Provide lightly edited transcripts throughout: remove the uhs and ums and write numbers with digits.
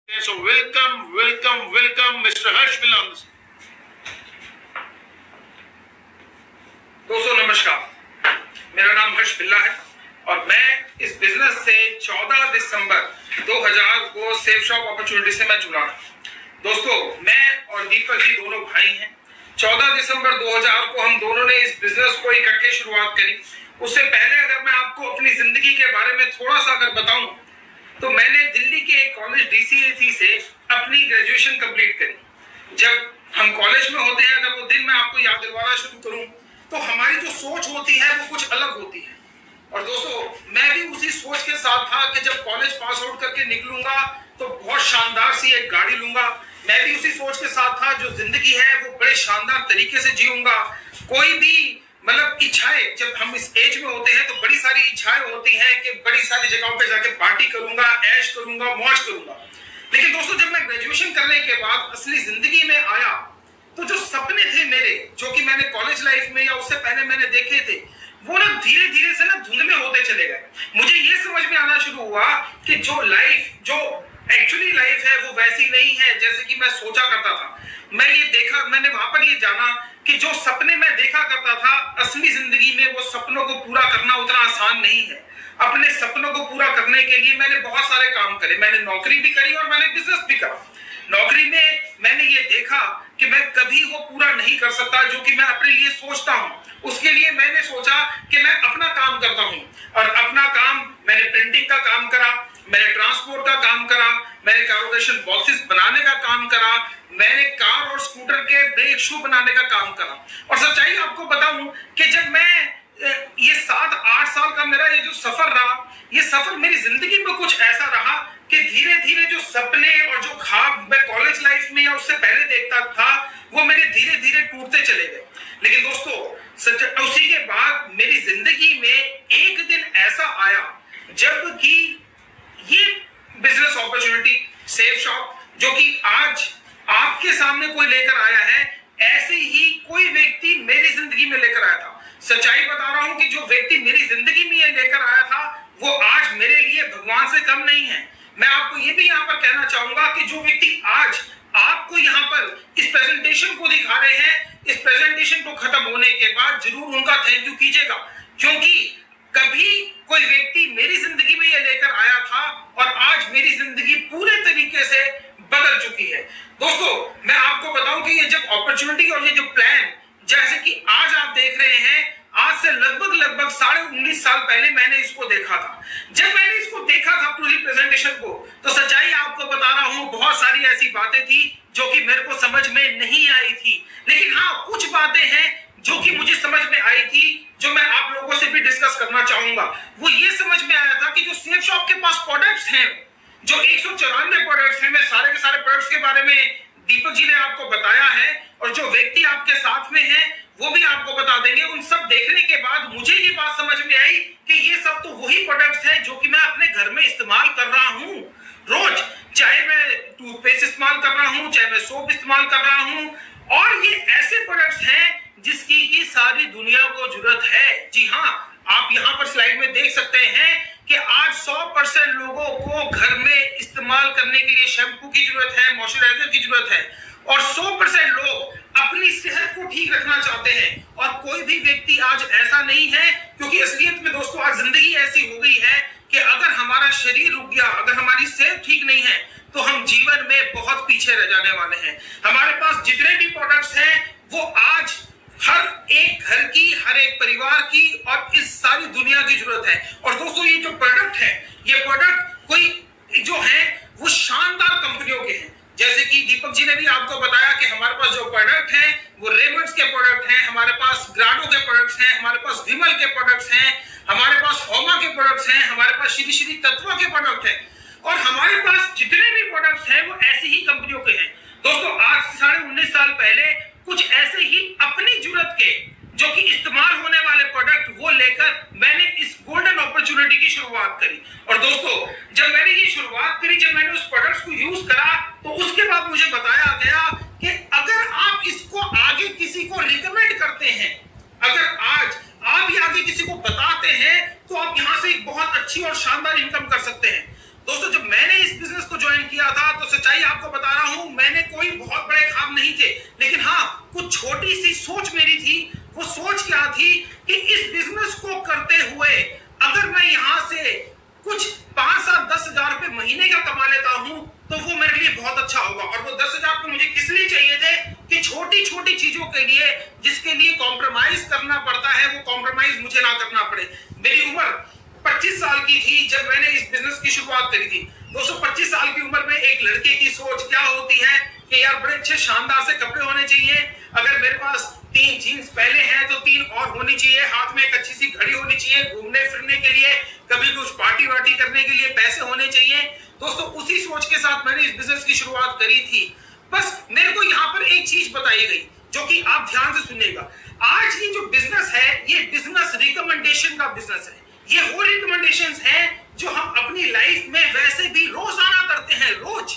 So welcome, Mr. Harsh Vilas. दोस्तों नमस्कार, मेरा नाम हर्ष बिल्ला है और मैं इस बिजनेस से 14 दिसंबर 2000 को सेफ शॉप अपॉर्चुनिटी से मैं जुड़ा। दोस्तों मैं और दीपक जी दोनों भाई हैं। 14 दिसंबर 2000 को हम दोनों ने इस बिजनेस को इकट्ठे शुरुआत करी। उससे पहले अगर मैं आपको अपनी जिंदगी के बारे में थोड़ा सा अगर बताऊं तो मैंने दिल्ली के एक कॉलेज DCAC से अपनी ग्रेजुएशन कंप्लीट करी। जब हम कॉलेज में होते हैं, अगर वो दिन मैं आपको याद दिलवाना शुरू करूं तो हमारी जो सोच होती है वो कुछ अलग होती है। और दोस्तों मैं भी उसी सोच के साथ था कि जब कॉलेज पास आउट करके निकलूंगा तो बहुत शानदार सी एक गाड़ी लूंगा। मैं भी उसी सोच के साथ था, जो जिंदगी है वो बड़े शानदार तरीके से जीऊंगा। कोई भी मतलब इच्छाएं, जब हम इस एज में होते हैं तो बड़ी सारी इच्छाएं होती हैं कि बड़ी सारी जगहों पे जाके पार्टी करूंगा, ऐश करूंगा, मौज करूंगा। लेकिन दोस्तों जब मैं ग्रेजुएशन करने के बाद असली जिंदगी में आया तो जो सपने थे मेरे, जो कि मैंने कॉलेज लाइफ में या उससे पहले मैंने देखे थे, वो ना धीरे धीरे से ना धुंधले होते चले गए। मुझे ये समझ में आना शुरू हुआ कि जो लाइफ, जो एक्चुअली लाइफ है वो वैसी नहीं है जैसे कि मैं सोचा करता था। मैंने वहां पर ये जाना कि जो सपने मैं देखा करता था, असली जिंदगी में वो सपनों को पूरा करना उतना आसान नहीं है। अपने सपनों को पूरा करने के लिए मैंने बहुत सारे काम करे। मैंने नौकरी भी करी और मैंने बिजनेस भी करा। नौकरी में मैंने ये देखा कि मैं कभी वो पूरा नहीं कर सकता जो कि मैं अपने लिए सोचता हूं। उसके लिए मैंने सोचा कि मैं अपना काम करता हूं और अपना काम मैंने प्रिंटिंग का काम करा, मैंने ट्रांसपोर्ट का काम करा, मैंने कैरोगेशन बॉक्सेस बनाने का काम करा, मैंने कार और स्कूटर के ब्रेक शू बनाने का काम करा। और सच्चाई आपको बताऊं कि जब मैं ये 7-8 साल का मेरा ये जो सफर रहा, ये सफर मेरी जिंदगी में कुछ ऐसा रहा कि धीरे धीरे जो सपने और जो ख्वाब मैं कॉलेज लाइफ में या उससे पहले देखता था वो मेरे धीरे धीरे टूटते चले गए। लेकिन दोस्तों उसी के बाद मेरी जिंदगी में एक दिन ऐसा आया जब कि ये बिजनेस अपॉर्चुनिटी सेफ शॉप, जो कि आज आपके सामने कोई लेकर आया है, ऐसे ही कोई व्यक्ति मेरी जिंदगी में लेकर आया था। सच्चाई बता रहा हूं कि जो व्यक्ति मेरी जिंदगी में ये लेकर आया था वो आज मेरे लिए भगवान से कम नहीं है। मैं आपको ये भी यहाँ पर कहना चाहूंगा कि जो व्यक्ति आज आपको यहाँ पर इस प्रेजेंटेशन को दिखा रहे हैं, इस प्रेजेंटेशन को खत्म होने के बाद जरूर उनका थैंक यू कीजिएगा, क्योंकि कभी कोई व्यक्ति मेरी जिंदगी में ये लेकर आया था और आज मेरी जिंदगी पूरे तरीके से बदल चुकी है। दोस्तों मैं आपको बताऊं कि ये जब अपॉर्चुनिटी और ये जो प्लान जैसे कि आज आप देख रहे हैं, आज से लगभग 19.5 साल पहले मैंने इसको देखा था। जब मैंने इसको देखा था पूरी प्रेजेंटेशन को, तो सच्चाई आपको बता रहा हूं बहुत सारी ऐसी बातें थी जो कि मेरे को समझ में नहीं आई थी। लेकिन हाँ, कुछ बातें हैं जो कि मुझे समझ में आई थी, जो मैं आप लोगों से भी डिस्कस करना चाहूंगा। वो ये समझ में आया था कि जो सेफ शॉप के पास प्रोडक्ट्स हैं, जो 194 प्रोडक्ट्स हैं, मैं सारे के सारे प्रोडक्ट्स के बारे में दीपक जी ने आपको बताया है और जो व्यक्ति आपके साथ में है वो भी आपको बता देंगे। उन सब देखने के बाद मुझे ये बात समझ में आई कि ये सब तो वही प्रोडक्ट्स हैं जो कि मैं अपने घर में इस्तेमाल कर रहा हूं रोज, चाहे मैं टूथपेस्ट इस्तेमाल कर रहा हूं, चाहे मैं सोप इस्तेमाल कर रहा हूं। और ये ऐसे प्रोडक्ट्स हैं जिसकी की सारी दुनिया को जरूरत है। जी हाँ, आप यहाँ पर स्लाइड में देख सकते हैं कि आज 100% लोगों को घर में इस्तेमाल करने के लिए शैम्पू की जरूरत है, मॉइस्चराइजर की जरूरत है, और 100% लोग अपनी सेहत को ठीक रखना चाहते हैं। और कोई भी व्यक्ति आज ऐसा नहीं है, क्योंकि असलियत में दोस्तों आज जिंदगी ऐसी हो गई है कि अगर हमारा शरीर रुक गया, अगर हमारी सेहत ठीक नहीं है तो हम जीवन में बहुत पीछे रह जाने वाले हैं। हमारे पास जितने भी प्रोडक्ट्स हैं वो आज हर एक घर की, हर एक परिवार की और इस सारी दुनिया की जरूरत है। और दोस्तों ये जो प्रोडक्ट है, ये प्रोडक्ट कोई जो है वो शानदार कंपनियों के हैं। जैसे कि दीपक जी ने भी आपको बताया कि हमारे पास जो प्रोडक्ट हैं वो रेमंड्स के प्रोडक्ट हैं, हमारे पास ग्राडो के प्रोडक्ट्स हैं, हमारे पास विमल के प्रोडक्ट्स हैं, हमारे पास होमा के प्रोडक्ट्स हैं, हमारे पास श्री श्री तत्वा के प्रोडक्ट हैं, और हमारे पास जितने भी प्रोडक्ट्स हैं वो ऐसी ही कंपनियों के हैं। दोस्तों आज से 19.5 साल पहले कुछ ऐसे ही अपनी जरूरत के जो कि इस्तेमाल होने वाले प्रोडक्ट वो लेकर मैंने इस गोल्डन अपॉर्चुनिटी की शुरुआत करी। और दोस्तों जब मैंने ये शुरुआत करी, जब मैंने उस प्रोडक्ट्स को यूज करा, तो उसके बाद मुझे बताया गया कि अगर आप इसको आगे किसी को रिकमेंड करते हैं, अगर आज आप ये आगे किसी को बताते हैं, तो आप यहाँ से एक बहुत अच्छी और शानदार इनकम कर सकते हैं। दोस्तों जब मैंने इस बिजनेस को ज्वाइन किया था तो महीने का कमा लेता हूं तो वो मेरे लिए बहुत अच्छा होगा। और वो 10,000 तो मुझे किस लिए चाहिए थे कि छोटी छोटी चीजों के लिए जिसके लिए कॉम्प्रोमाइज करना पड़ता है वो कॉम्प्रोमाइज मुझे ना करना पड़े। मेरी उम्र 25 साल की थी जब मैंने इस बिजनेस की शुरुआत करी थी। दोस्तों 25 साल की उम्र में एक लड़के की सोच क्या होती है कि यार बड़े अच्छे शानदार से कपड़े होने चाहिए, अगर मेरे पास 3 जीन्स पहले हैं तो 3 और होनी चाहिए, हाथ में एक अच्छी सी घड़ी होनी चाहिए, घूमने फिरने के लिए कभी कुछ पार्टी वार्टी करने के लिए पैसे होने चाहिए। दोस्तों उसी सोच के साथ मैंने इस बिजनेस की शुरुआत करी थी। बस मेरे को यहाँ पर एक चीज बताई गई जो कि आप ध्यान से सुनिएगा। आज ये जो बिजनेस है ये बिजनेस रिकमेंडेशन का बिजनेस है। ये वो रिकमेंडेशंस हैं जो हम अपनी लाइफ में वैसे भी रोजाना करते हैं। रोज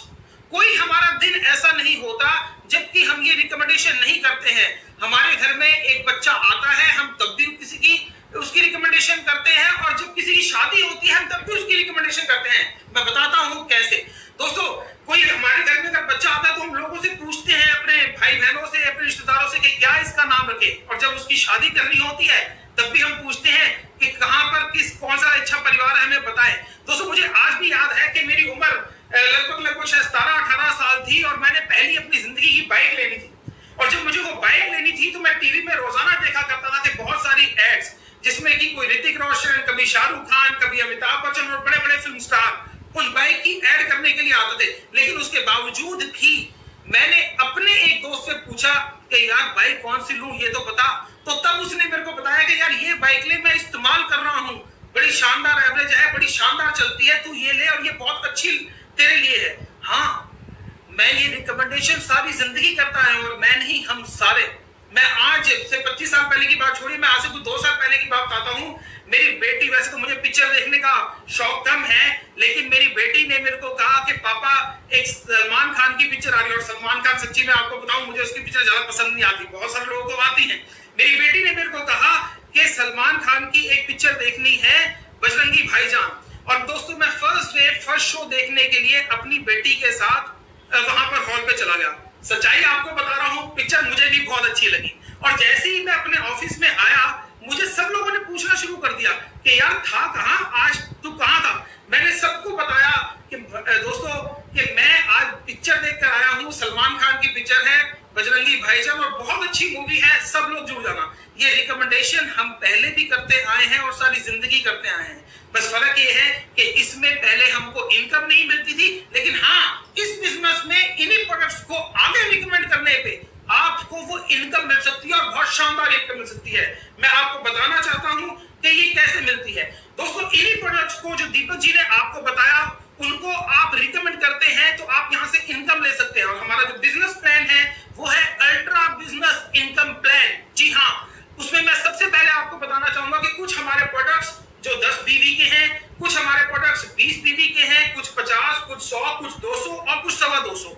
कोई हमारा दिन ऐसा नहीं होता जबकि हम ये रिकमेंडेशन नहीं करते हैं। हमारे घर में एक बच्चा आता है हम तब भी किसी की उसकी रिकमेंडेशन करते हैं, और जब किसी की शादी होती है हम तब भी उसकी रिकमेंडेशन करते हैं। मैं बताता हूं कैसे। दोस्तों कोई हमारे घर में अगर बच्चा आता है तो हम लोगों से पूछते हैं, अपने भाई बहनों से, अपने रिश्तेदारों से कि क्या इसका नाम रखे, और जब उसकी शादी करनी होती है तब भी हम पूछते हैं कि कहां पर कौन सा अच्छा परिवार है हमें बताएं। दोस्तों मुझे आज भी याद है कि मेरी उम्र लगभग शायद 17-18 साल थी और मैंने पहली अपनी जिंदगी की बाइक लेनी थी। और जब मुझे वो बाइक लेनी थी तो मैं टीवी में रोजाना देखा करता था कि बहुत सारी एड्स जिसमें कि कोई ऋतिक रोशन, कभी शाहरुख खान, कभी अमिताभ बच्चन और बड़े बड़े फिल्म स्टार उन बाइक की एड करने के लिए आते थे। लेकिन उसके बावजूद भी मैंने अपने एक दोस्त से पूछा कि यार बाइक कौन सी लूं ये तो बता। तो तब उसने मेरे को बताया कि यार ये बाइक ले, मैं इस्तेमाल कर रहा हूं, बड़ी शानदार एवरेज है, बड़ी शानदार चलती है, तू ये ले और ये बहुत अच्छी तेरे लिए है। हाँ मैं ये रिकमेंडेशन सारी जिंदगी करता है, और मैं नहीं हम सारे। मैं आज से 25 साल पहले की बात छोड़ी, मैं आज से कुछ 2 साल पहले की बात बताता हूँ। मेरी बेटी, वैसे तो मुझे पिक्चर देखने का शौक कम है, लेकिन मेरी बेटी ने मेरे को कहा कि पापा एक सलमान खान की पिक्चर आ रही है। और सलमान खान सच्ची में आपको बताऊं मुझे उसकी पिक्चर ज्यादा पसंद नहीं आती, बहुत सारे लोगों को आती है। मेरी बेटी ने मेरे को कहा कि सलमान खान की एक पिक्चर देखनी है, बजरंगी भाईजान। और दोस्तों मैं फर्स्ट शो देखने के लिए अपनी बेटी के साथ वहां पर हॉल पे चला गया। सच्चाई आपको बता रहा हूं, पिक्चर मुझे भी बहुत अच्छी लगी। और जैसे ही मैं अपने ऑफिस में आया मुझे सब लोगों ने पूछना शुरू कर दिया कि यार था कहां, आज तू कहां था। मैंने सबको बताया कि दोस्तों कि मैं आज पिक्चर देखकर आया हूं, सलमान खान की पिक्चर है बजरंगी भाईजान और बहुत अच्छी मूवी है, सब लोग जुड़ जाना। ये रिकमेंडेशन हम पहले भी करते आए हैं और सारी जिंदगी करते आए हैं। बस फर्क ये है कि इसमें पहले हमको इनकम नहीं मिलती थी, लेकिन हाँ इस बिजनेस में इन्हीं प्रोडक्ट्स को आगे रिकमेंड करने पे आपको वो इनकम मिल सकती है, और बहुत शानदार इनकम मिल सकती है। मैं आपको बताना चाहता हूं कि ये कैसे मिलती है। दोस्तों इन्हीं प्रोडक्ट्स को जो दीपक जी ने आपको बताया उनको आप रिकमेंड करते हैं तो आप यहां से इनकम ले सकते हैं। और हमारा जो बिजनेस प्लान है वो है अल्ट्रा बिजनेस इनकम प्लान। जी हाँ, उसमें मैं सबसे पहले आपको बताना चाहूंगा कि कुछ हमारे प्रोडक्ट्स जो 10 बीवी के हैं, कुछ हमारे प्रोडक्ट्स 20 बीवी के हैं, कुछ 50, कुछ 100, कुछ 200 और कुछ 225।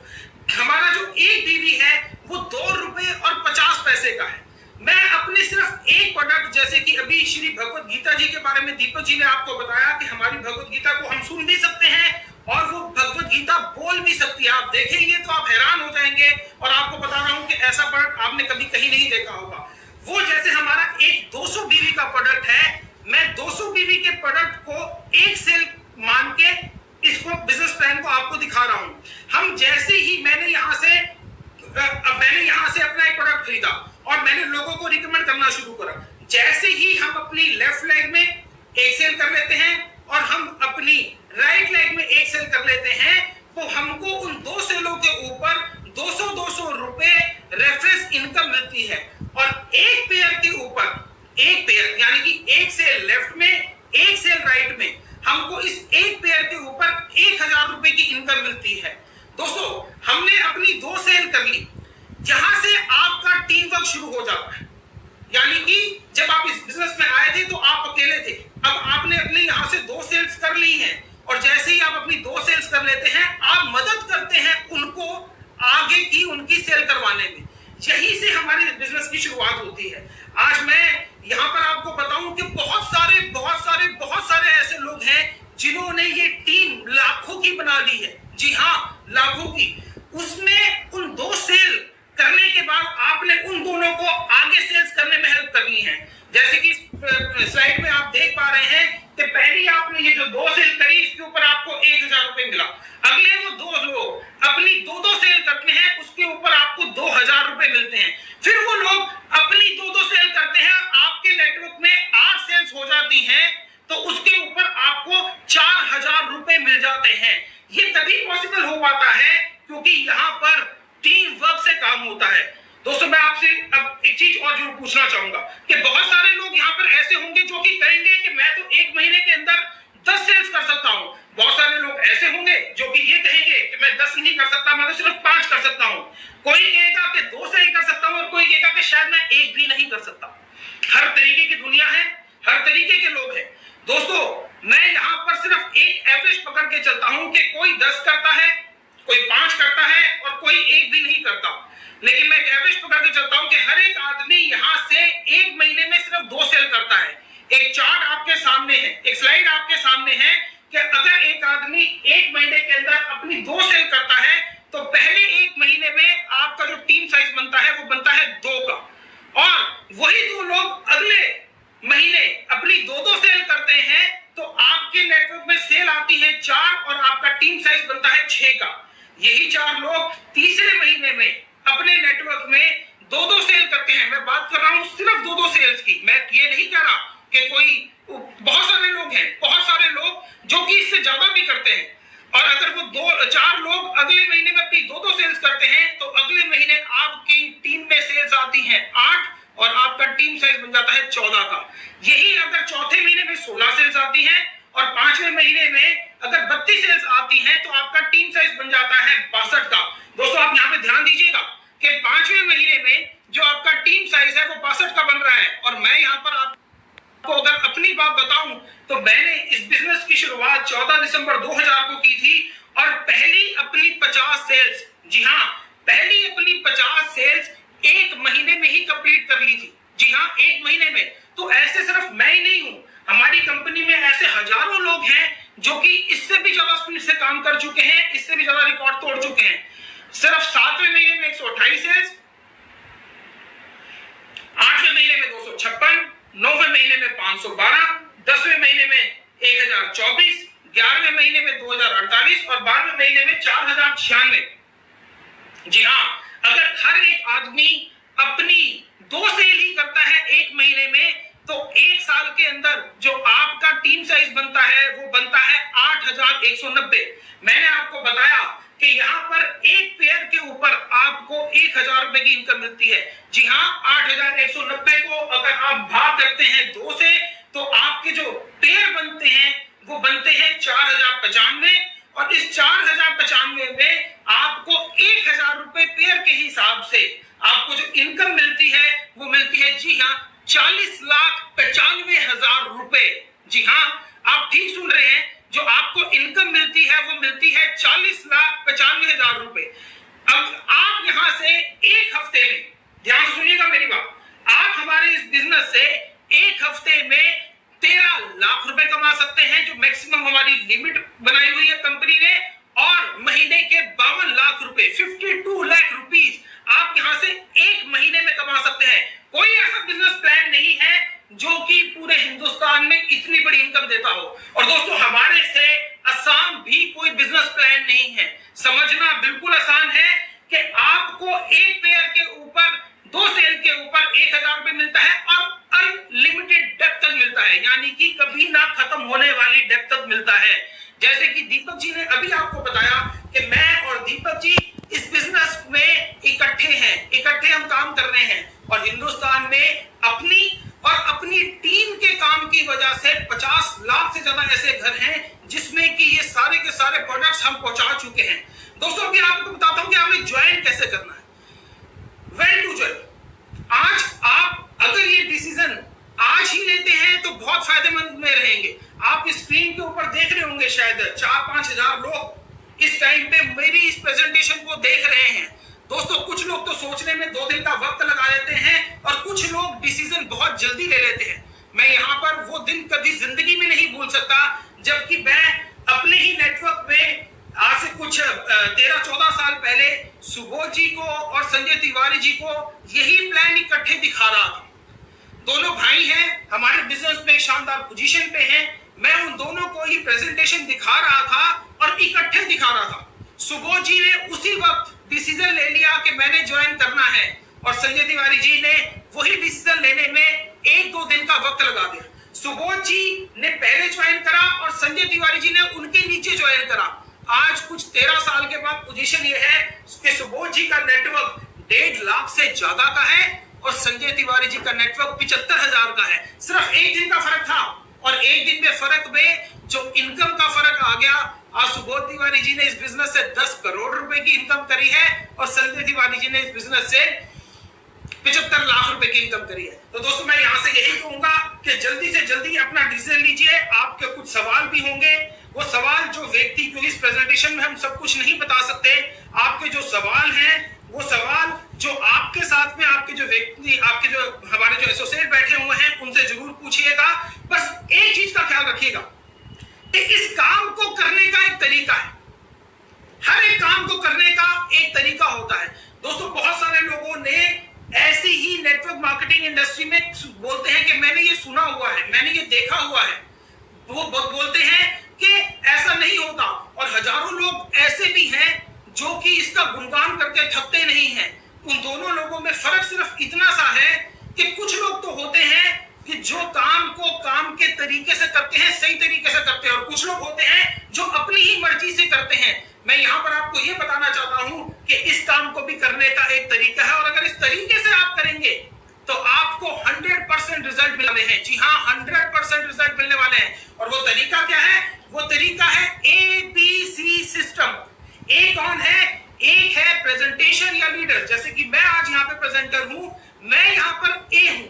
हमारा जो 1 बीवी है वो 2 रुपए और 50 पैसे का है। मैं अपने सिर्फ एक प्रोडक्ट, जैसे कि अभी श्री भगवत गीता जी के बारे में दीपक जी ने आपको बताया कि हमारी भगवत गीता को हम सुन भी सकते हैं और वो भगवत गीता बोल भी सकती है। आप देखेंगे तो आप हैरान हो जाएंगे, और आपको बता रहा हूं कि ऐसा प्रोडक्ट आपने कभी कहीं नहीं देखा होगा। वो जैसे हमारा एक 200 बीवी का प्रोडक्ट है, मैं 200 बीवी के प्रोडक्ट को एक सेल मान के इसको बिजनेस प्लान को आपको दिखा रहा हूं। हम जैसे ही मैंने यहां से अपना एक प्रोडक्ट खरीदा और मैंने लोगों को रिकमेंड करना शुरू करा। जैसे ही हम अपनी लेफ्ट लेग में एक सेल कर लेते हैं और हम अपनी राइट लेग में एक सेल कर लेते हैं, तो हमको उन 2 सेलों के ऊपर 200 रुपए रेफरेंस इनकम मिलती है। और एक पेयर के ऊपर एक पेयर, यानी कि एक सेल लेफ्ट में एक सेल राइट में, हमको इस एक पेयर के ऊपर 1000 रुपए की इनकम मिलती है। दोस्तों हमने अपनी 2 सेल कर ली, जहां से आपका टीम वर्क शुरू हो जाता है। यानी कि जब आप इस बिजनेस में आए थे तो आप अकेले थे, अब आपने अपने यहां से 2 सेल्स कर ली हैं, और जैसे ही आप अपनी 2 सेल्स कर लेते हैं आप मदद करते हैं उनको आगे की उनकी सेल करवाने में। यहीं से हमारी बिजनेस की शुरुआत होती है। आज मैं यहां पर आपको बताऊं कि बहुत सारे ऐसे लोग हैं जिन्होंने ये टीम लाखों की बना ली है। जी हाँ, लाखों की। उसमें उन 2 सेल करने के बाद आपने उन दोनों को आगे सेल्स करने में हेल्प करनी है। जैसे कि स्लाइड में आप देख पा रहे हैं कि पहली आपने ये जो 2 सेल करी, इसके ऊपर आपको 1000 रुपए मिला। जाते हैं। ये तभी पॉसिबल हो पाता है क्योंकि यहाँ पर टीम वर्क से काम होता है। दोस्तों मैं आपसे अब एक चीज और जरूर पूछना चाहूंगा कि बहुत सारे लोग यहाँ पर ऐसे होंगे जो कि कहेंगे कि मैं तो एक महीने के अंदर 10 सेल्स कर सकता हूँ। बहुत सारे लोग ऐसे होंगे जो कि ये कहेंगे कि मैं 10 नहीं कर सकता, मैं तो सिर्फ 5 कर सकता हूँ। कोई कहेगा कि 2 सेल कर सकता हूँ और कोई कहेगा कि शायद मैं 1 भी नहीं कर सकता। हर तरीके की दुनिया है, हर तरीके के लोग हैं। दोस्तों मैं यहाँ पर सिर्फ एक एवरेज पकड़ के चलता हूँ कि कोई 10 करता है, कोई 5 करता है और कोई 1 भी नहीं करता। लेकिन मैं एक एवरेज पकड़ के चलता हूँ कि हर एक आदमी यहाँ से 1 महीने में सिर्फ 2 सेल करता है। एक चार्ट आपके सामने है, एक स्लाइड आपके सामने है कि अगर एक आदमी 1 महीने के अंदर अपनी 2 सेल करता है तो पहले 1 महीने में आपका जो टीम साइज बनता है वो बनता है 2 का, और वही 2 लोग अगले महीने अपनी 2 सेल करते हैं तो आपके नेटवर्क में सेल आती है 4 और आपका टीम साइज बनता है 6 का। यही 4 लोग तीसरे महीने में अपने नेटवर्क में 2 सेल करते हैं। मैं बात कर रहा हूं सिर्फ 2 सेल्स की, मैं ये नहीं कह रहा कि कोई, बहुत सारे लोग हैं, बहुत सारे लोग जो कि इससे ज्यादा भी करते हैं। और अगर वो 4 लोग अगले महीने में अपनी 2 सेल्स करते हैं तो अगले महीने आपकी टीम में सेल्स आती हैं 8 और आपका टीम साइज बन जाता है 14 का। यही अगर चौथे महीने में 16 सेल्स आती हैं और 5वें महीने में अगर 32 सेल्स आती हैं तो आपका टीम साइज बन जाता है 62 का। दोस्तों आप यहाँ पे ध्यान दीजिएगा कि 5वें महीने में जो आपका टीम साइज है वो 62 का बन रहा है। और मैं यहाँ पर आपको अगर अपनी बात बताऊं तो मैंने इस बिजनेस की शुरुआत 14 दिसंबर 2000 को की थी और पहली अपनी 50 सेल्स, जी हाँ पहली अपनी 50 सेल्स 1 महीने में ही कंप्लीट कर ली थी। जी हाँ 1 महीने में। तो ऐसे सिर्फ मैं ही नहीं हूं, हमारी कंपनी में ऐसे हजारों लोग हैं जो कि इससे भी ज्यादा स्पीड से काम कर चुके हैं, इससे भी ज्यादा रिकॉर्ड तोड़ चुके हैं। सिर्फ 7वें महीने में 128 सेल्स, 8वें महीने में 256, 9वें महीने में 512, 10वें महीने में 1024, 11वें महीने में 2048 और 12वें महीने में 4096। जी हाँ अगर हर एक आदमी अपनी 2 सेल ही करता है 1 महीने में तो 1 साल के अंदर जो आपका टीम साइज बनता है वो बनता है 8190। मैंने आपको बताया कि यहाँ पर एक पेयर के ऊपर आपको 1000 रुपए की इनकम मिलती है। जी हाँ 8190 को अगर आप भाग करते हैं 2 से तो आपके जो पेयर बनते हैं वो बनते हैं 4095 और इस 4095 में आपको 1000 रुपए पेयर के हिसाब से आपको जो इनकम मिलती है वो मिलती है जी हाँ 40,95,000 रुपए। जी हाँ आप ठीक सुन रहे हैं, जो आपको इनकम मिलती है वो मिलती है 40,95,000 रुपए। अब आप यहां से एक हफ्ते में, ध्यान से सुनिएगा मेरी बात, आप हमारे इस बिजनेस से एक हफ्ते में 13 लाख रुपए कमा सकते हैं जो मैक्सिमम हमारी लिमिट बनाई हुई है कंपनी ने, और महीने के 52 लाख रुपए 52 लाख रुपीस आप यहां से 1 महीने में कमा सकते हैं। कोई ऐसा बिजनेस प्लान नहीं है जो कि पूरे हिंदुस्तान में इतनी बड़ी इनकम देता हो। और दोस्तों हमारे से आसान भी कोई बिजनेस प्लान नहीं है, समझना बिल्कुल आसान है कि आपको एक पेयर के ऊपर 2 सेल के ऊपर 1000 रुपए मिलता है और अनलिमिटेड डेप्थ तक मिलता है, यानी कि कभी ना खत्म होने वाली डेप्थ तक मिलता है। जैसे कि दीपक जी ने अभी आपको बताया कि मैं और दीपक जी इस बिजनेस में इकट्ठे हैं, इकट्ठे हम काम कर रहे हैं और हिंदुस्तान में अपनी टीम के काम की वजह से 50 लाख से ज्यादा ऐसे घर हैं जिसमें कि ये सारे के सारे प्रोडक्ट्स हम पहुंचा चुके हैं। दोस्तों अभी आपको बताता हूं कि आपने ज्वाइन कैसे करना है। वेल टू ज्वाइन, आज आप अगर ये डिसीजन आज ही लेते हैं तो बहुत फायदेमंद में रहेंगे। आप स्क्रीन के ऊपर देख रहे होंगे शायद 4-5 हजार लोग इस टाइम पे मेरी इस प्रेजेंटेशन को देख रहे हैं। दोस्तों कुछ लोग तो सोचने में 2 दिन का वक्त लगा लेते हैं और कुछ लोग डिसीजन बहुत जल्दी ले लेते हैं। मैं यहाँ पर वो दिन कभी जिंदगी में नहीं भूल सकता जबकि मैं अपने ही नेटवर्क में आज से कुछ 13-14 साल पहले सुबोध जी को और संजय तिवारी जी को यही प्लान इकट्ठे दिखा रहा था। दोनों भाई हैं, हमारे बिजनेस में एक शानदार पोजीशन पे हैं। मैं उन दोनों को ही प्रेजेंटेशन दिखा रहा था और इकट्ठे दिखा रहा था। सुबोध जी ने उसी वक्त डिसीजन ले लिया कि मैंने ज्वाइन करना है और संजय तिवारी जी ने वही डिसीजन लेने में 1-2 दिन का वक्त लगा दिया। सुबोध जी ने पहले ज्वाइन करा और संजय तिवारी जी ने उनके नीचे ज्वाइन करा। आज कुछ 13 साल के बाद पोजीशन ये है कि सुबोध जी का नेटवर्क 1.5 लाख से ज्यादा का है और संजय तिवारी जी का नेटवर्क 75,000 का है। सिर्फ एक दिन का फर्क था और एक दिन में फर्क में जो इनकम का फर्क आ गया। आज सुबोध तिवारी जी ने इस बिजनेस से 10 करोड़ रुपए की इनकम करी है और संजय तिवारी जी ने इस बिजनेस से 75 लाख रुपए की इनकम करी है। तो दोस्तों मैं यहां से यही कहूंगा कि जल्दी से जल्दी अपना डिसीजन लीजिए। आपके कुछ सवाल भी होंगे, वो सवाल जो व्यक्ति, क्योंकि इस प्रेजेंटेशन में हम सब कुछ नहीं बता सकते, आपके जो सवाल हैं वो सवाल जो आपके साथ में आपके जो व्यक्ति, आपके जो हमारे जो एसोसिएट बैठे हुए हैं उनसे जरूर पूछिएगा। बस एक चीज का ख्याल रखिएगा कि इस काम को करने का एक तरीका है। हर एक काम को करने का एक तरीका होता है। दोस्तों बहुत सारे लोगों ने ऐसे ही नेटवर्क मार्केटिंग इंडस्ट्री में बोलते हैं कि मैंने ये सुना हुआ है, मैंने ये देखा हुआ है। वो बोलते हैं कि ऐसा नहीं होता और हजारों लोग ऐसे भी हैं जो कि इसका गुणगान करके थकते नहीं हैं। उन दोनों लोगों में फर्क सिर्फ इतना सा है कि कुछ लोग तो होते हैं कि जो काम को काम के तरीके से करते हैं, सही तरीके से करते हैं, और कुछ लोग होते हैं जो अपनी ही मर्जी से करते हैं। मैं यहाँ पर आपको ये बताना चाहता हूँ कि इस काम को भी करने का एक तरीका है और अगर इस तरीके से आप करेंगे तो आपको 100% रिजल्ट मिलने हैं। जी हाँ, 100% रिजल्ट मिलने वाले हैं। और वो तरीका क्या है? वो तरीका है ABC सिस्टम। ए कौन है? एक है प्रेजेंटेशन या लीडर, जैसे कि मैं आज यहाँ पे प्रेजेंटर हूँ, मैं यहाँ पर ए हूँ।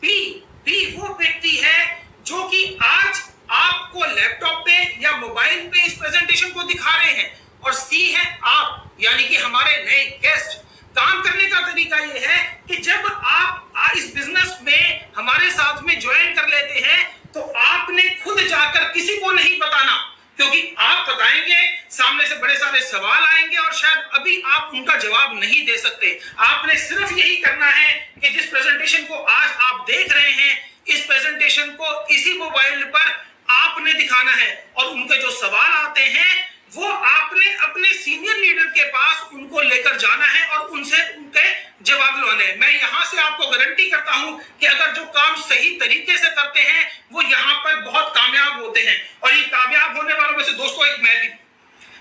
बी वो व्यक्ति है जो कि आज आपको लैपटॉप पे या मोबाइल पे इस प्रेजेंटेशन को दिखा रहे हैं, और सी है आप, यानी कि हमारे नए गेस्ट। काम करने का तरीका ये है कि जब आप इस बिजनेस में हमारे साथ में ज्वाइन कर लेते हैं तो आपने खुद जाकर किसी को नहीं बताना, क्योंकि आप बताएंगे सामने से बड़े सारे सवाल आएंगे और शायद अभी आप उनका जवाब नहीं दे सकते। आपने सिर्फ यही करना है कि जिस प्रेजेंटेशन को आज आप देख रहे हैं, इस प्रेजेंटेशन को इसी मोबाइल पर आपने दिखाना है और उनके जो सवाल आते हैं वो आपने अपने सीनियर लीडर के पास उनको लेकर जाना है और उनसे उनके जवाब दिलवाने हैं। मैं यहाँ से आपको गारंटी करता हूँ कि अगर जो काम सही तरीके से करते हैं वो यहाँ पर बहुत कामयाब होते हैं। और ये कामयाब होने वालों में से दोस्तों एक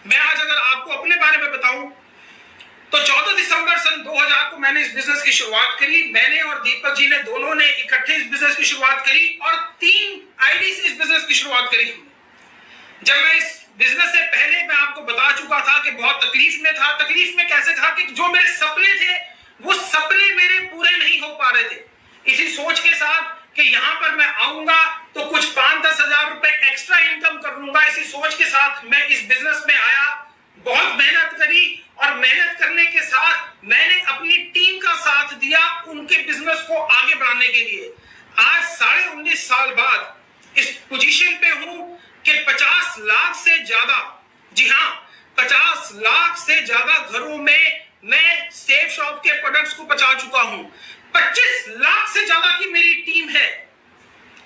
मैं आज अगर आपको अपने बारे में बताऊं तो 14 दिसंबर सन 2000 को मैंने इस बिजनेस की शुरुआत करी। मैंने और दीपक जी ने दोनों ने इकट्ठे इस बिजनेस की शुरुआत करी और 3 आईडी से इस बिजनेस की शुरुआत करी। जब मैं इस बिजनेस से पहले मैं आपको बता चुका था कि बहुत तकलीफ में था। तकलीफ में कैसे था कि जो मेरे सपने थे वो सपने मेरे पूरे नहीं हो पा रहे थे। इसी सोच के साथ कि यहाँ पर मैं आऊंगा तो कुछ 5-10 हजार रुपए एक्स्ट्रा इनकम कर लूंगा, इसी सोच के साथ मैं इस बिजनेस में आया। बहुत मेहनत करी और मेहनत करने के साथ मैंने अपनी टीम का साथ दिया उनके बिजनेस को आगे बढ़ाने के लिए। आज 19.5 साल बाद इस पोजीशन पे हूं कि 50 लाख से ज्यादा, जी हाँ 50 लाख से ज्यादा घरों में मैं सेफ शॉप के प्रोडक्ट्स को पहुंचा चुका हूं। 25 लाख से ज्यादा की मेरी टीम है।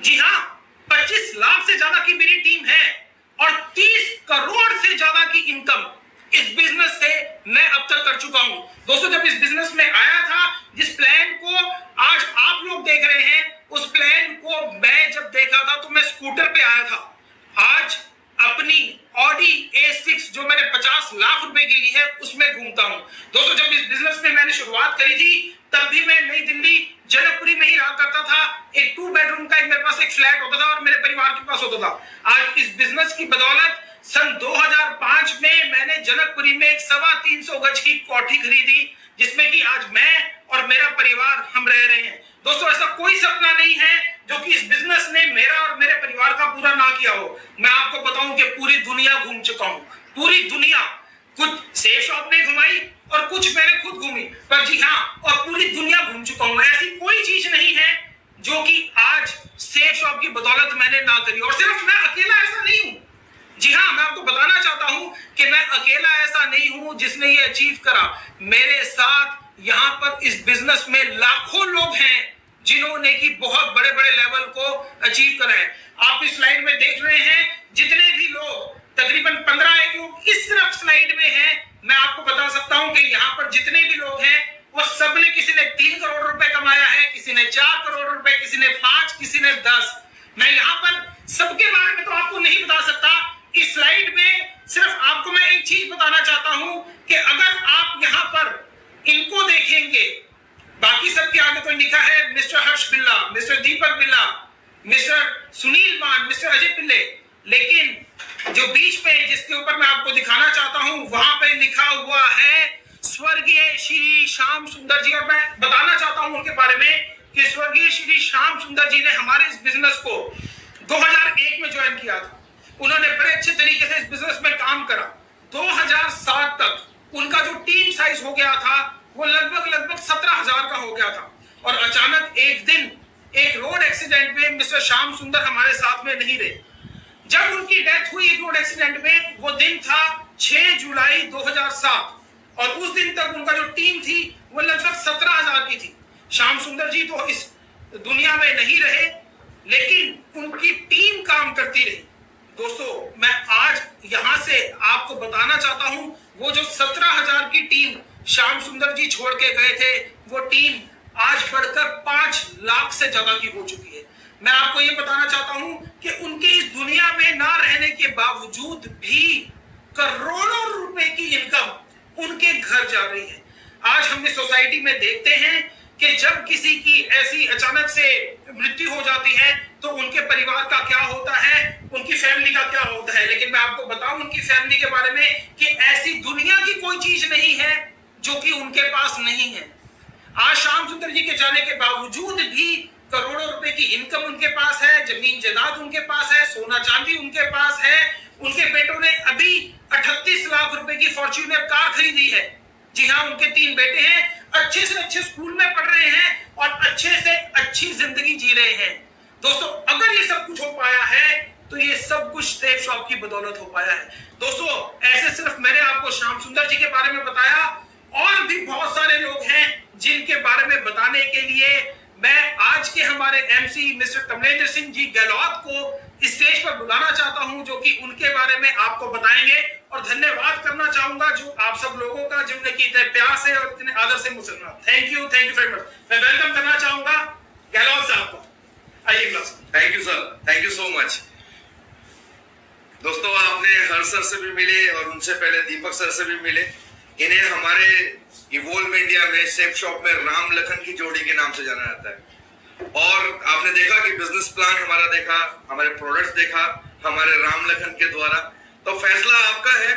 जी हाँ, 25 लाख से ज्यादा की मेरी टीम है और 30 करोड़ से ज्यादा की इनकम इस बिजनेस से मैं अब तक कर चुका हूं। दोस्तों जब इस बिजनेस में आया था, जिस प्लान को आज आप लोग देख रहे हैं, उस प्लान को मैं जब देखा था तो मैं स्कूटर पे आया था। आज अपनी ऑडी A6 जो मैंने 50 लाख रुपए की ली है उसमें घूमता हूं। दोस्तों जब इस बिजनेस में मैंने शुरुआत करी थी तब भी मैं नई दिल्ली जनकपुरी में ही रहा करता था। एक 2 बेडरूम का मेरे पास एक फ्लैट होता था और मेरे परिवार के पास होता था। आज इस बिजनेस की बदौलत सन 2005 में मैंने जनकपुरी में एक 325 गज की कोठी खरीदी, जिसमें कि आज मैं और मेरा परिवार हम रह रहे हैं। दोस्तों ऐसा कोई सपना नहीं है जो कि इस बिजनेस ने मेरा और मेरे परिवार का पूरा ना किया हो। मैं आपको बताऊं कि पूरी दुनिया घूम चुका हूं, पूरी दुनिया। कुछ सेफ शॉप ने घुमाई और कुछ मैंने खुद घूमी, पर जी हाँ, और पूरी दुनिया घूम चुका हूं। ऐसी कोई चीज नहीं है जो कि आज सेफ शॉप की बदौलत मैंने ना करी। और सिर्फ मैं अकेला ऐसा नहीं हूं। जी हाँ, मैं आपको बताना चाहता हूं कि मैं अकेला ऐसा नहीं हूं जिसने ये अचीव करा। मेरे साथ यहाँ पर इस बिजनेस में लाखों लोग हैं जिन्होंने की बहुत बड़े बड़े लेवल को अचीव करा है। आप इस स्लाइड में देख रहे हैं जितने भी लोग, तकरीबन 15 लोग इस तरफ स्लाइड में हैं। मैं आपको बता सकता हूं कि यहाँ पर जितने भी लोग हैं वो सबने, किसी ने 3 करोड़ रुपए कमाया है, किसी ने 4 करोड़ रुपए, किसी ने 5, किसी ने 10। मैं यहाँ चाहता हूं कि अगर आप यहां पर इनको देखेंगे, बाकी सबके आगे तो लिखा है मिस्टर हर्ष बिल्ला, मिस्टर दीपक बिल्ला, मिस्टर सुनील मान, मिस्टर अजय पिल्ले, लेकिन जो बीच में जिसके ऊपर मैं आपको दिखाना चाहता हूं वहां पे लिखा हुआ है स्वर्गीय श्री श्याम सुंदर जी। और मैं बताना चाहता हूं उनके बारे में कि स्वर्गीय श्री श्याम सुंदर जी ने हमारे इस बिजनेस को 2001 में ज्वाइन किया था। उन्होंने बड़े अच्छे तरीके से इस बिजनेस में काम करा। 2007 तक उनका जो टीम साइज हो गया था वो लगभग 17,000 का हो गया था। और अचानक एक दिन एक रोड एक्सीडेंट में मिस्टर श्याम सुंदर हमारे साथ में नहीं रहे। जब उनकी डेथ हुई रोड एक्सीडेंट में, वो दिन था 6 जुलाई 2007 और उस दिन तक उनका जो टीम थी वो लगभग 17,000 की थी। श्याम सुंदर जी तो इस दुनिया में नहीं रहे, लेकिन उनकी टीम काम करती रही। दोस्तों, मैं आज यहां से आपको बताना चाहता हूं वो जो 17,000 की टीम श्याम सुंदर जी छोड़ के गए थे, वो टीम आज बढ़कर 5 लाख से ज्यादा की हो चुकी है। मैं आपको ये बताना चाहता हूं कि उनके इस दुनिया में ना रहने के बावजूद भी करोड़ों रुपए की इनकम उनके घर जा रही है। आज हम इस सोसाइटी में देखते हैं कि जब किसी की ऐसी अचानक से मृत्यु हो जाती है तो उनके परिवार का क्या होता है, उनकी फैमिली का क्या होता है। लेकिन मैं आपको बताऊं उनकी फैमिली के बारे में कि ऐसी दुनिया की कोई चीज नहीं है जो कि उनके पास नहीं है। आज श्याम सुंदर जी के जाने के बावजूद भी करोड़ों रुपए की इनकम उनके पास है, जमीन जायदाद उनके पास है, सोना चांदी उनके पास है। उनके बेटों ने अभी 38 लाख रुपए की फॉर्च्यूनर कार खरीदी है। जी हाँ, उनके 3 बेटे हैं, अच्छे से अच्छे स्कूल में पढ़ रहे हैं और अच्छे से अच्छी जिंदगी जी रहे हैं। दोस्तों, अगर ये सब कुछ हो पाया है तो ये सब कुछ सेफ शॉप की बदौलत हो पाया है। दोस्तों, ऐसे सिर्फ मैंने आपको श्याम सुंदर जी के बारे में बताया, और भी बहुत सारे लोग हैं जिनके बारे में बताने के लिए मैं आज के हमारे एमसी मिस्टर कमलेंद्र सिंह जी गहलोत को स्टेज पर बुलाना चाहता हूं, जो कि उनके बारे में आपको बताएंगे। और धन्यवाद करना चाहूंगा जो आप सब लोगों का, जिन्होंने कि इतने प्यार से और इतने आदर से मुझसे सुना। Thank you very much. मैं वेलकम करना चाहूंगा गहलोत साहब को। आइए class. Thank you sir, thank you so much. दोस्तों, आपने हर्ष सर से भी मिले और उनसे पहले दीपक सर से भी मिले। इन्हें हमारे इवोल्व इंडिया में सेफ शॉप में राम लखन की जोड़ी के नाम से जाना जाता है। और आपने देखा कि बिजनेस प्लान हमारा देखा, हमारे प्रोडक्ट्स देखा हमारे राम लखन के द्वारा। तो फैसला आपका है,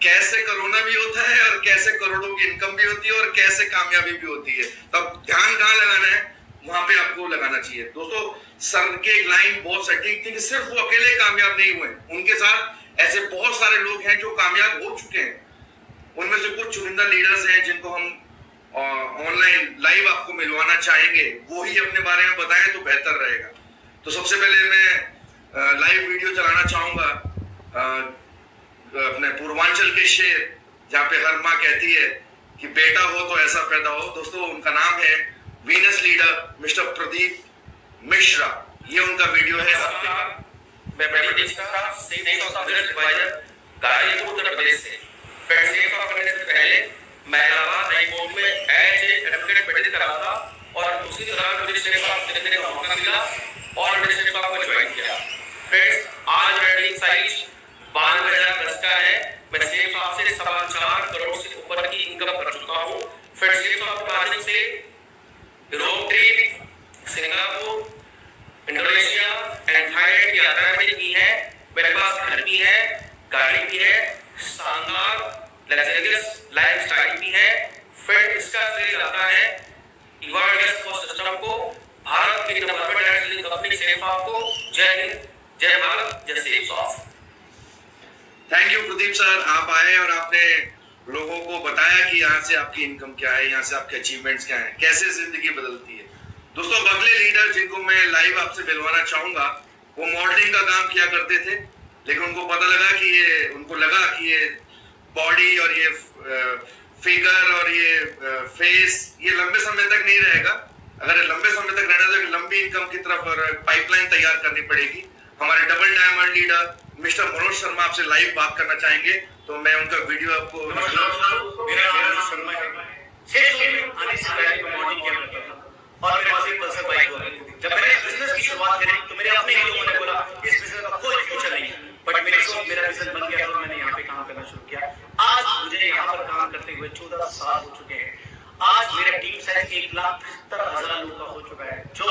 कैसे कोरोना भी होता है और कैसे करोड़ों की इनकम भी होती है और कैसे कामयाबी भी होती है। तब ध्यान कहाँ लगाना है, वहां पे आपको लगाना चाहिए। दोस्तों, सर की एक लाइन बहुत सटीक थी कि सिर्फ वो अकेले कामयाब नहीं हुए, उनके साथ ऐसे बहुत सारे लोग हैं जो कामयाब हो चुके हैं। उनमें से कुछ चुनिंदा लीडर्स हैं जिनको हम ऑनलाइन लाइव आपको मिलवाना चाहेंगे, वो ही अपने बारे में बताएं तो बेहतर रहेगा। तो सबसे पहले मैं लाइव वीडियो चलाना चाहूंगा अपने पूर्वांचल के शेर, जहाँ पे हर माँ कहती है कि बेटा हो तो ऐसा पैदा हो। दोस्तों, उनका नाम है Venus leader mister Pradeep Mishra. ये उनका वीडियो है। मैं Pradeep Mishra, safe of advisor Ghazipur Uttar Pradesh से। सेफ ऑफ करने से पहले मैं इलाहाबाद हाई कोर्ट में एज ए एडवोकेट प्रैक्टिस कर रहा था और उसी दौरान मुझे सेफ ऑफ करने का मौका मिला और मैंने सेफ ऑफ को ज्वाइन किया। फ्रेंड्स, आज रेटिंग साइज 92,010 का है। मैं सेफ ऑफ से 4.25 करोड़ से ऊपर की इनकम कर चुका हूँ। फ्रेंड्स, सेफ ऑफ के माध्यम से Europe trip, Singapore, Indonesia and Thailand की यात्रा मैंने की है। मेरे पास घर भी है, गाड़ी भी है, शानदार लग्जरियस लाइफस्टाइल भी है। फ्रेंड, इसका श्रेय जाता है इवार्डियस सिस्टम को, भारत के गवर्नमेंट कंपनी सेफ ऑफ को। जय हिंद, जय भारत, जय safe of. Thank you Pradeep sir, आप आए और आपने लोगों को बताया कि यहाँ से आपकी इनकम क्या है, यहाँ से आपके अचीवमेंट्स क्या हैं, कैसे जिंदगी बदलती है। दोस्तों, अगले लीडर जिनको मैं लाइव आपसे मिलवाना चाहूंगा, वो मॉडलिंग का काम किया करते थे, लेकिन उनको पता लगा कि उनको लगा कि ये बॉडी और ये फिगर और ये फेस ये लंबे समय तक नहीं रहेगा। अगर लंबे समय तक रहना तो लंबी इनकम की तरफ पाइपलाइन तैयार करनी पड़ेगी। हमारे double diamond leader mister Manoj Sharma आपसे लाइव बात करना चाहेंगे, तो मैं उनका वीडियो आपको। मेरा नाम शर्मा है। 6 साल में आने से पहले मैं मॉडलिंग किया करता था और मेरे पास एक पल्सर बाइक हुआ करती थी। जब मैंने इस बिजनेस की शुरुआत करी तो मेरे अपने ही लोगों ने बोला इस बिजनेस का कोई फ्यूचर नहीं है, बट मेरा बिजनेस बन गया तो मैंने यहाँ पे काम करना शुरू किया। आज मुझे यहाँ पर काम करते हुए 14 साल हो चुके हैं। आज मेरा टीम साइज 1,75,000 लोगों का हो चुका है। जो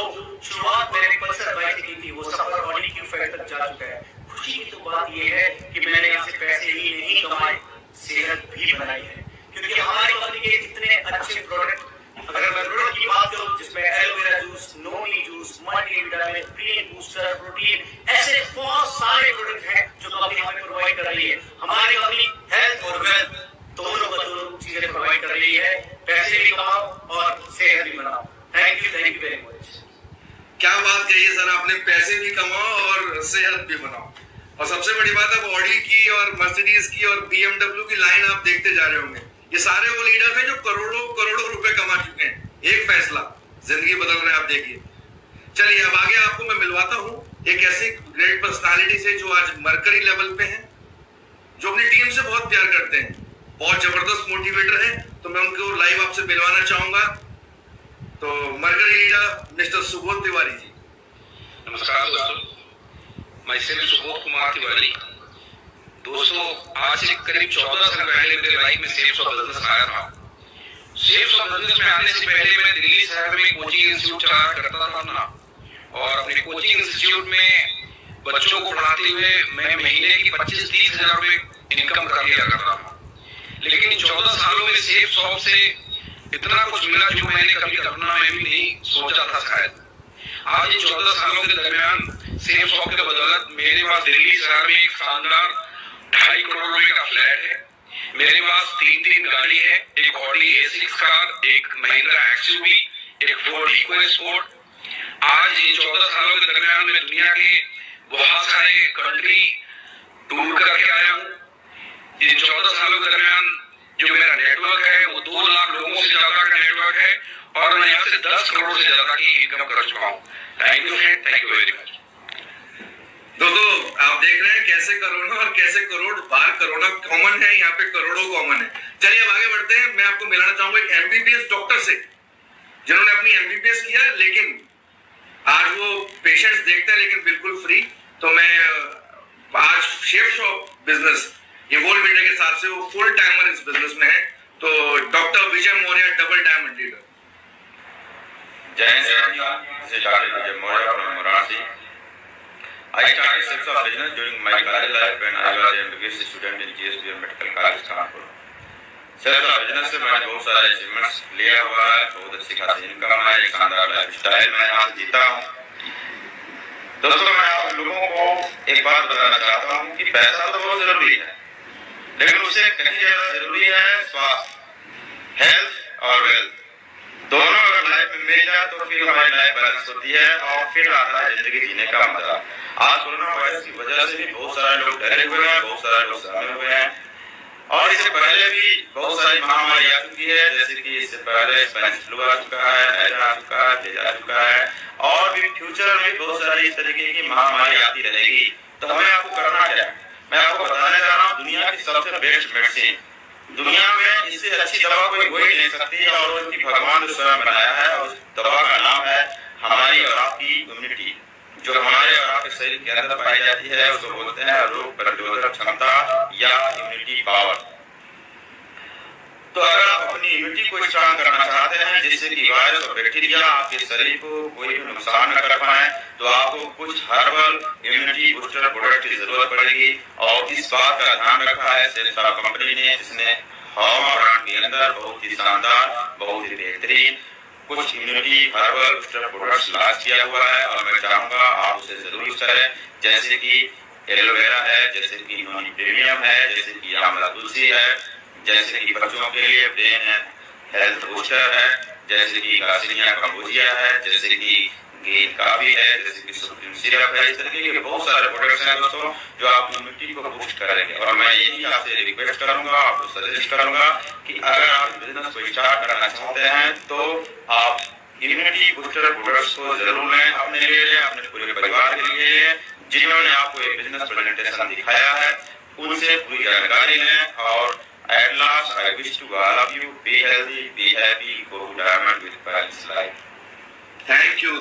शुरुआत मेरे पल्सर बाइक से की थी वो सफर ऑडी Q5 तक जा चुका है। खुशी की तो बात यह है कि मैंने यहाँ से पैसे ही नहीं कमाए, सेहत भी बनाई है, क्योंकि हमारे कंपनी के इतने अच्छे प्रोडक्ट, अगर मैं प्रोडक्ट की बात करूं जिसमें aloe vera juice, noni juice, multivitamin, protein booster, protein, ऐसे बहुत सारे प्रोडक्ट हैं जो कंपनी हमें प्रोवाइड कर रही है। हमारी कंपनी हेल्थ और वेल्थ दोनों चीजें प्रोवाइड कर रही है। पैसे भी कमाओ और सेहत भी बनाओ। Thank you very much. क्या बात कही है सर आपने, पैसे भी कमाओ और सेहत भी बनाओ। और सबसे बड़ी बात है ऑडी की और मर्सिडीज की और BMW की लाइन आप देखते जा रहे होंगे। ये सारे वो लीडर हैं जो करोड़ों रुपए कमा चुके हैं। एक फैसला जिंदगी बदल रहा है, आप देखिए। चलिए अब आगे आपको मैं मिलवाता हूँ एक ऐसी ग्रेट पर्सनालिटी से जो आज मरकरी लेवल पे है, जो अपनी टीम से बहुत प्यार करते हैं, बहुत जबरदस्त मोटिवेटर है। तो मैं उनको लाइव आपसे मिलवाना चाहूंगा। तो mercury leader mister Subodh Tiwari ji. नमस्कार दोस्तों, मैं सुबोध कुमार तिवारी। दोस्तों, आज से करीब 14 साल पहले मेरे लाइफ में सेल्स ऑफ बिजनेस आया था। सेल्स ऑफ बिजनेस में आने से पहले मैं दिल्ली शहर में कोचिंग इंस्टीट्यूट चलाया करता था अपना, और अपने कोचिंग इंस्टीट्यूट में बच्चों को पढ़ाते हुए मैं महीने की 25-30 हजार रुपए इनकम कर लिया करता था। लेकिन इन 14 सालों में सेल्स शॉप से इतना कुछ मिला जो मैंने कभी कल्पना में भी नहीं सोचा था शायद। आज इन 14 सालों के दरमियान सेल्स शॉप के बदौलत मेरे पास दिल्ली शहर में एक शानदार 2.5 करोड़ रुपए का फ्लैट है। मेरे पास 3 गाड़ी है, एक ऑडी A6 कार, एक महिंद्रा XUV, एक फोर्ड इकोस्पोर्ट। आज इन 14 सालों के दरमियान मैं दुनिया के बहुत सारे कंट्री टूर करके आया हूँ। इन 14 सालों के दरमियान जो मेरा नेटवर्क है वो 2 लाख लोगों से ज्यादा का नेटवर्क है, और मैं यहाँ से 10 करोड़ से ज्यादा की इनकम कर चुका हूँ। Thank you friend, thank you very much. दोस्तों आप देख रहे हैं कैसे करोड़ों और कैसे करोड़ बार करोड़ों कॉमन है, यहाँ पे करोड़ों कॉमन है। चलिए अब आगे बढ़ते हैं। मैं आपको मिलाना चाहूंगा एक MBBS डॉक्टर से, जिन्होंने अपनी MBBS किया, लेकिन आज वो पेशेंट्स देखते हैं लेकिन बिल्कुल फ्री। तो मैं आज chef shop business evolve India के साथ से वो फुल टाइमर इस बिजनेस में है। तो doctor Vijay Maurya, double diamond leader. जय Shri Ram. Vijay Maurya from Varanasi. I started sales of business during my college life when I was an MBBS student in GSBM Medical College, Kanpur. Sales of business से मैंने बहुत सारे achievements लिया हुआ है, बहुत अच्छी खासी इनकम है, एक शानदार लाइफ स्टाइल मैं आज जीता हूँ। दोस्तों, मैं आप लोगों को एक बात बताना चाहता हूँ कि पैसा तो बहुत जरूरी है, लेकिन उसे कहीं ज्यादा जरूरी है स्वास्थ्य, हेल्थ और वेल्थ। दोनों अगर लाइफ में मिल जाए तो फिर हमारी लाइफ बैलेंस होती है और फिर आता है जिंदगी जीने का मजा। आज कोरोना वायरस की वजह से भी बहुत सारे लोग डरे हुए हैं, बहुत सारे लोग सहमे हुए हैं, और इससे पहले भी बहुत सारी महामारी आ चुकी है। जैसे कि इससे पहले स्पेनिश फ्लू आ चुका है, हैजा आ चुका है, तेज आ चुका है, और भी फ्यूचर में बहुत सारी इस तरीके की महामारी आती रहेगी। तो हमें आपको करना क्या है, मैं आपको बताने जा रहा हूँ दुनिया की सबसे बेस्ट मेडिसिन। दुनिया में इससे अच्छी दवा कोई हो ही नहीं सकती, और उसकी भगवान ने स्वयं बनाया है, और उस दवा का नाम है हमारी और आपकी इम्यूनिटी, जो हमारे और आपके शरीर के अंदर पाई जाती है। उसको बोलते हैं रोग प्रतिरोधक क्षमता या इम्यूनिटी पावर। तो अगर आप अपनी इम्यूनिटी को स्ट्रांग करना चाहते हैं, जिससे कि वायरस और बैक्टीरिया आपके शरीर को कोई भी नुकसान न कर पाए, तो आपको कुछ हर्बल इम्यूनिटी बूस्टर प्रोडक्ट की जरूरत पड़ेगी। और इस बात का ध्यान रखा है सेल्स ऑफ कंपनी ने, जिसने हॉमा ब्रांड के अंदर बहुत ही शानदार, बहुत ही बेहतरीन कुछ immunity herbal booster products launch किया हुआ है, और मैं चाहूंगा आप उसे जरूर यूज करें। जैसे कि एलोवेरा है, जैसे कि नॉनी प्रीमियम है, जैसे कि आंवला तुलसी है, जैसे कि बच्चों के लिए ब्रेन हेल्थ बूस्टर है, जैसे कि गार्सिनिया कंबोजिया है, जैसे कि ग्रीन कॉफी है, जैसे कि सुप्रीम सिरप है। इस तरीके के बहुत सारे प्रोडक्ट्स हैं दोस्तों, जो आपकी इम्यूनिटी को बूस्ट करेंगे। और मैं यही आपसे रिक्वेस्ट करूंगा, आपको सजेस्ट करूंगा कि अगर आप बिजनेस को स्टार्ट करना चाहते हैं तो आप इम्यूनिटी बूस्टर प्रोडक्ट्स को जरूर लें, अपने लिए, अपने पूरे परिवार के लिए। जिन्होंने आपको एक बिजनेस प्रेजेंटेशन दिखाया है उनसे पूरी जानकारी लें। और at last I wish to all of you be healthy, be happy, go to diamond with balanced life. Thank you.